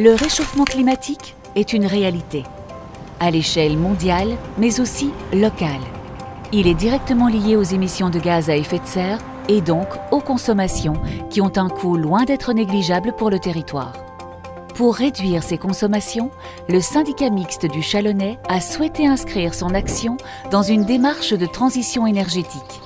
Le réchauffement climatique est une réalité, à l'échelle mondiale, mais aussi locale. Il est directement lié aux émissions de gaz à effet de serre et donc aux consommations qui ont un coût loin d'être négligeable pour le territoire. Pour réduire ces consommations, le syndicat mixte du Chalonnais a souhaité inscrire son action dans une démarche de transition énergétique.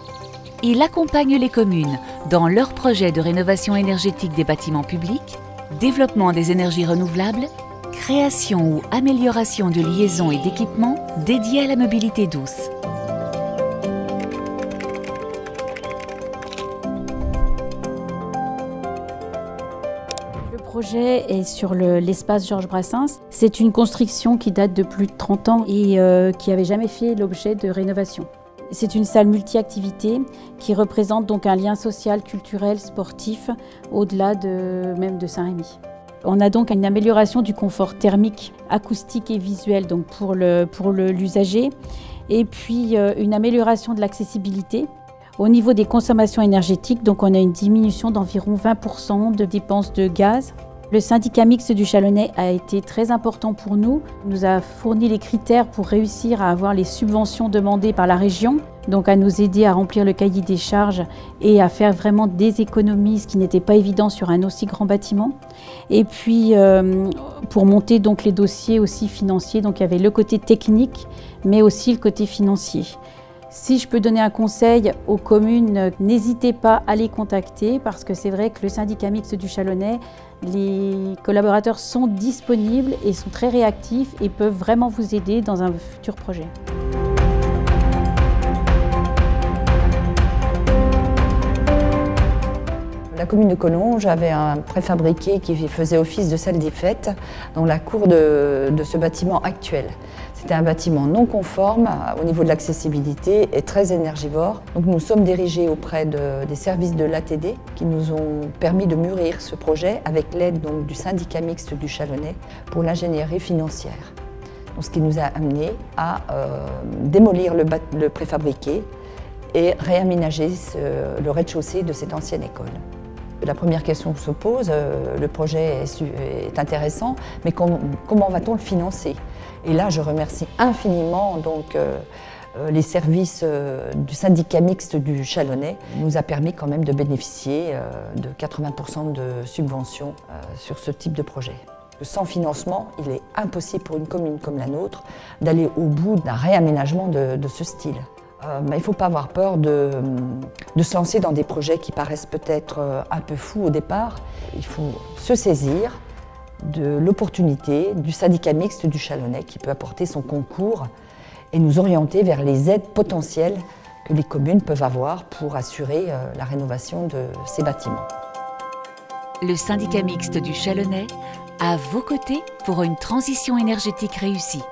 Il accompagne les communes dans leurs projets de rénovation énergétique des bâtiments publics, développement des énergies renouvelables, création ou amélioration de liaisons et d'équipements dédiés à la mobilité douce. Le projet est sur l'espace Georges Brassens. C'est une construction qui date de plus de 30 ans et qui n'avait jamais fait l'objet de rénovation. C'est une salle multi-activités qui représente donc un lien social, culturel, sportif au-delà même de Saint-Rémy. On a donc une amélioration du confort thermique, acoustique et visuel donc pour l'usager et puis une amélioration de l'accessibilité. Au niveau des consommations énergétiques, donc on a une diminution d'environ 20% de dépenses de gaz. Le syndicat mixte du Chalonnais a été très important pour nous. Il nous a fourni les critères pour réussir à avoir les subventions demandées par la région, donc à nous aider à remplir le cahier des charges et à faire vraiment des économies, ce qui n'était pas évident sur un aussi grand bâtiment. Et puis pour monter donc les dossiers aussi financiers, donc il y avait le côté technique, mais aussi le côté financier. Si je peux donner un conseil aux communes, n'hésitez pas à les contacter parce que c'est vrai que le syndicat mixte du Chalonnais, les collaborateurs sont disponibles et sont très réactifs et peuvent vraiment vous aider dans un futur projet. La commune de Collonges avait un préfabriqué qui faisait office de salle des fêtes dans la cour de ce bâtiment actuel. C'était un bâtiment non conforme au niveau de l'accessibilité et très énergivore. Donc nous sommes dirigés auprès des services de l'ATD qui nous ont permis de mûrir ce projet avec l'aide du syndicat mixte du Chalonnais pour l'ingénierie financière. Donc, ce qui nous a amené à démolir le préfabriqué et réaménager le rez-de-chaussée de cette ancienne école. La première question se pose, le projet est intéressant, mais comment va-t-on le financer? Et là, je remercie infiniment les services du syndicat mixte du Chalonnais. Il nous a permis quand même de bénéficier de 80% de subventions sur ce type de projet. Sans financement, il est impossible pour une commune comme la nôtre d'aller au bout d'un réaménagement de ce style. Il ne faut pas avoir peur de se lancer dans des projets qui paraissent peut-être un peu fous au départ. Il faut se saisir de l'opportunité du syndicat mixte du Chalonnais qui peut apporter son concours et nous orienter vers les aides potentielles que les communes peuvent avoir pour assurer la rénovation de ces bâtiments. Le syndicat mixte du Chalonnais à vos côtés pour une transition énergétique réussie.